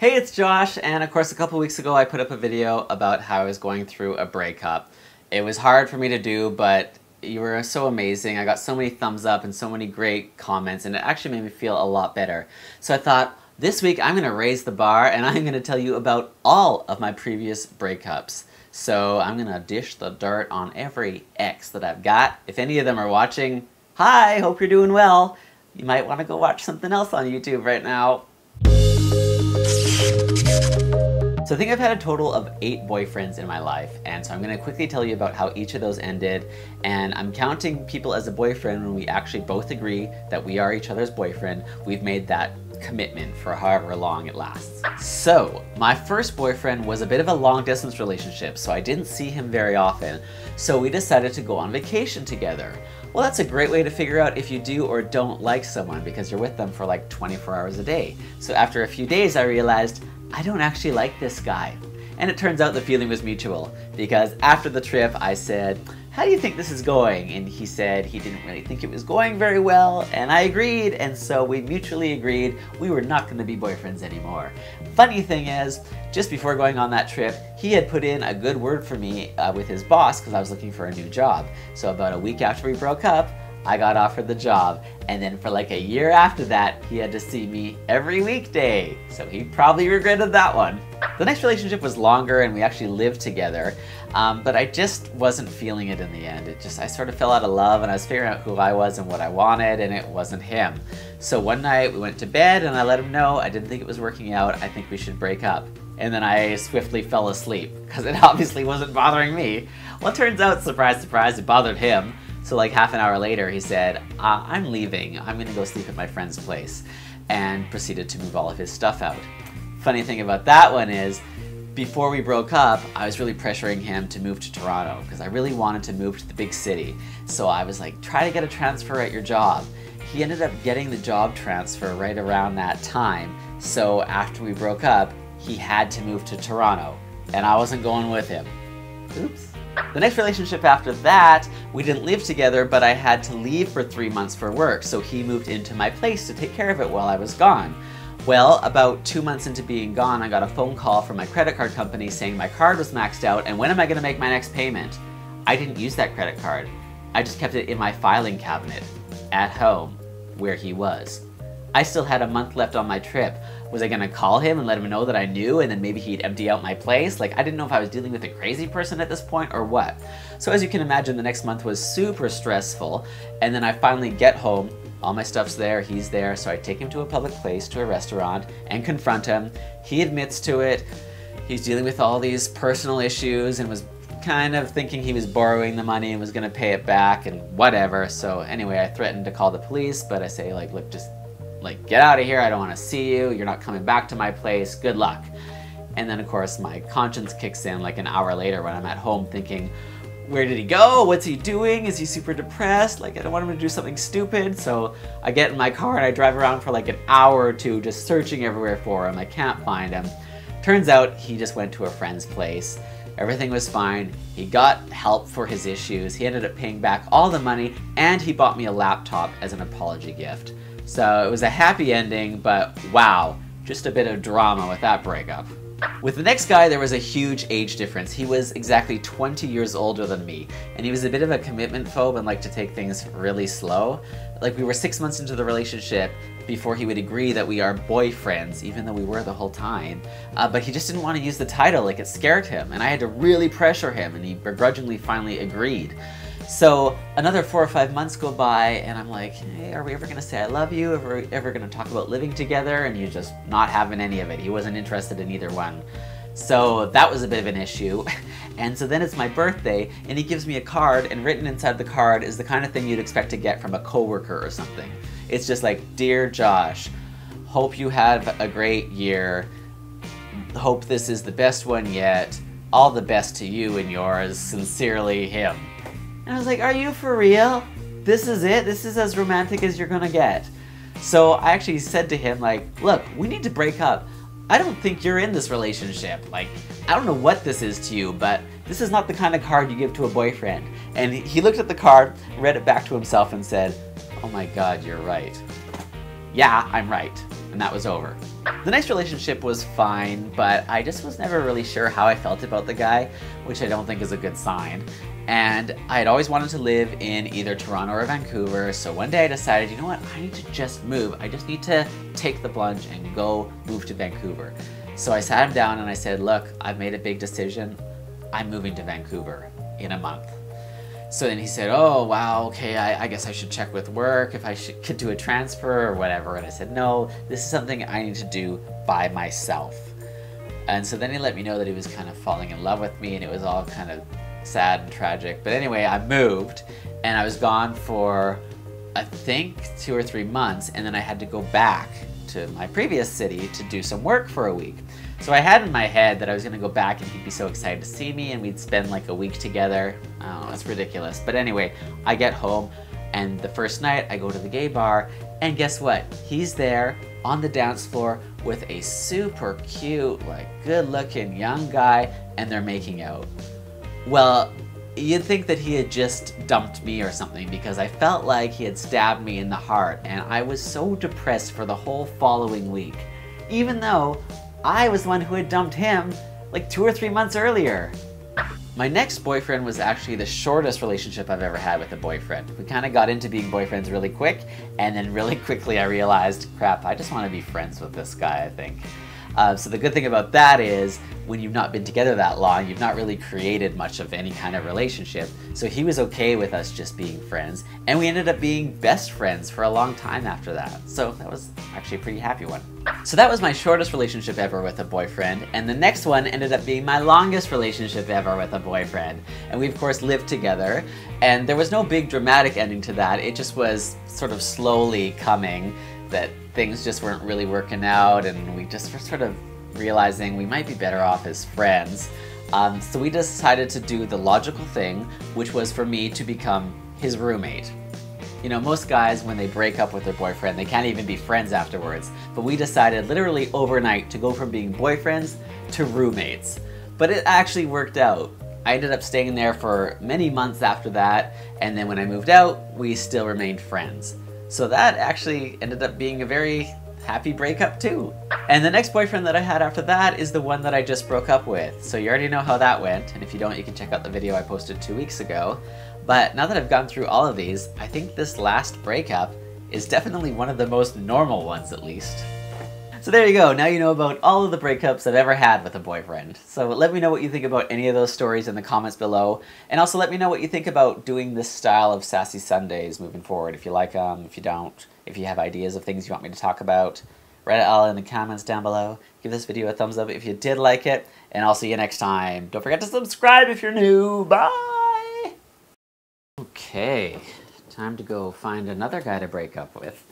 Hey, it's Josh, and of course a couple weeks ago I put up a video about how I was going through a breakup. It was hard for me to do, but you were so amazing. I got so many thumbs up and so many great comments, and it actually made me feel a lot better. So I thought, this week I'm going to raise the bar and I'm going to tell you about all of my previous breakups. So I'm going to dish the dirt on every ex that I've got. If any of them are watching, hi, hope you're doing well. You might want to go watch something else on YouTube right now. So I think I've had a total of 8 boyfriends in my life, and so I'm going to quickly tell you about how each of those ended, and I'm counting people as a boyfriend when we actually both agree that we are each other's boyfriend. We've made that commitment for however long it lasts. So my first boyfriend was a bit of a long distance relationship, so I didn't see him very often, so we decided to go on vacation together. Well, that's a great way to figure out if you do or don't like someone, because you're with them for like 24 hours a day. So after a few days I realized I don't actually like this guy. And it turns out the feeling was mutual, because after the trip I said, how do you think this is going? And he said he didn't really think it was going very well, and I agreed, and so we mutually agreed we were not going to be boyfriends anymore. Funny thing is, just before going on that trip, he had put in a good word for me with his boss because I was looking for a new job. So about a week after we broke up, I got offered the job, and then for like a year after that, he had to see me every weekday. So he probably regretted that one. The next relationship was longer and we actually lived together, but I just wasn't feeling it in the end. I sort of fell out of love, and I was figuring out who I was and what I wanted, and it wasn't him. So one night we went to bed and I let him know I didn't think it was working out, I think we should break up. And then I swiftly fell asleep, because it obviously wasn't bothering me. Well, it turns out, surprise, surprise, it bothered him. So like half an hour later he said, I'm leaving, I'm gonna go sleep at my friend's place, and proceeded to move all of his stuff out. Funny thing about that one is, before we broke up, I was really pressuring him to move to Toronto, because I really wanted to move to the big city. So I was like, try to get a transfer at your job. He ended up getting the job transfer right around that time, so after we broke up, he had to move to Toronto, and I wasn't going with him. Oops. The next relationship after that, we didn't live together, but I had to leave for 3 months for work, so he moved into my place to take care of it while I was gone. Well, about 2 months into being gone, I got a phone call from my credit card company saying my card was maxed out and when am I going to make my next payment? I didn't use that credit card. I just kept it in my filing cabinet at home where he was. I still had a month left on my trip. Was I gonna call him and let him know that I knew, and then maybe he'd empty out my place? Like, I didn't know if I was dealing with a crazy person at this point or what. So as you can imagine, the next month was super stressful, and then I finally get home, all my stuff's there, he's there, so I take him to a public place, to a restaurant, and confront him. He admits to it. He's dealing with all these personal issues and was kind of thinking he was borrowing the money and was gonna pay it back and whatever. So anyway, I threatened to call the police, but I say, like, look, just get out of here, I don't want to see you, you're not coming back to my place, good luck. And then of course my conscience kicks in like an hour later when I'm at home thinking, where did he go? What's he doing? Is he super depressed? Like, I don't want him to do something stupid. So I get in my car and I drive around for like an hour or two just searching everywhere for him. I can't find him. Turns out he just went to a friend's place. Everything was fine. He got help for his issues. He ended up paying back all the money, and he bought me a laptop as an apology gift. So it was a happy ending, but wow, just a bit of drama with that breakup. With the next guy, there was a huge age difference. He was exactly 20 years older than me, and he was a bit of a commitment phobe and liked to take things really slow. Like, we were 6 months into the relationship before he would agree that we are boyfriends, even though we were the whole time. But he just didn't want to use the title, like it scared him, and I had to really pressure him, and he begrudgingly finally agreed. So another 4 or 5 months go by, and I'm like, hey, are we ever gonna say I love you? Are we ever gonna talk about living together? And he's just not having any of it. He wasn't interested in either one. So that was a bit of an issue. And so then it's my birthday, and he gives me a card, and written inside the card is the kind of thing you'd expect to get from a coworker or something. It's just like, Dear Josh, hope you have a great year. Hope this is the best one yet. All the best to you and yours. Sincerely, him. And I was like, are you for real? This is it? This is as romantic as you're gonna get. So I actually said to him, like, look, we need to break up. I don't think you're in this relationship. Like, I don't know what this is to you, but this is not the kind of card you give to a boyfriend. And he looked at the card, read it back to himself and said, oh my God, you're right. Yeah, I'm right. and that was over. The next relationship was fine, but I just was never really sure how I felt about the guy, which I don't think is a good sign. And I had always wanted to live in either Toronto or Vancouver, so one day I decided, you know what, I need to just move. I just need to take the plunge and go move to Vancouver. So I sat him down and I said, look, I've made a big decision. I'm moving to Vancouver in a month. So then he said, oh, wow, okay, I guess I should check with work if I could do a transfer or whatever. And I said, no, this is something I need to do by myself. And so then he let me know that he was kind of falling in love with me, and it was all kind of sad and tragic. But anyway, I moved and I was gone for, I think, 2 or 3 months, and then I had to go back to my previous city to do some work for a week. So I had in my head that I was gonna go back and he'd be so excited to see me and we'd spend like a week together. Oh, that's ridiculous. But anyway, I get home and the first night I go to the gay bar and guess what? He's there on the dance floor with a super cute, like good looking young guy, and they're making out. Well, you'd think that he had just dumped me or something because I felt like he had stabbed me in the heart, and I was so depressed for the whole following week, even though I was the one who had dumped him like 2 or 3 months earlier. My next boyfriend was actually the shortest relationship I've ever had with a boyfriend. We kind of got into being boyfriends really quick, and then really quickly I realized, crap, I just want to be friends with this guy, I think. So the good thing about that is when you've not been together that long, you've not really created much of any kind of relationship. So he was okay with us just being friends, and we ended up being best friends for a long time after that. So that was actually a pretty happy one. So that was my shortest relationship ever with a boyfriend, and the next one ended up being my longest relationship ever with a boyfriend. And we of course lived together, and there was no big dramatic ending to that. It just was sort of slowly coming that things just weren't really working out, and we just were sort of realizing we might be better off as friends. So we decided to do the logical thing, which was for me to become his roommate. You know, most guys, when they break up with their boyfriend, they can't even be friends afterwards. But we decided literally overnight to go from being boyfriends to roommates. But it actually worked out. I ended up staying there for many months after that, and then when I moved out, we still remained friends. So that actually ended up being a very happy breakup too. And the next boyfriend that I had after that is the one that I just broke up with. So you already know how that went, and if you don't, you can check out the video I posted 2 weeks ago. But now that I've gone through all of these, I think this last breakup is definitely one of the most normal ones, at least. So there you go, now you know about all of the breakups I've ever had with a boyfriend. So let me know what you think about any of those stories in the comments below. And also let me know what you think about doing this style of Sassy Sundays moving forward. If you like them, if you don't, if you have ideas of things you want me to talk about. Write it all in the comments down below. Give this video a thumbs up if you did like it. And I'll see you next time. Don't forget to subscribe if you're new. Bye! Okay, time to go find another guy to break up with.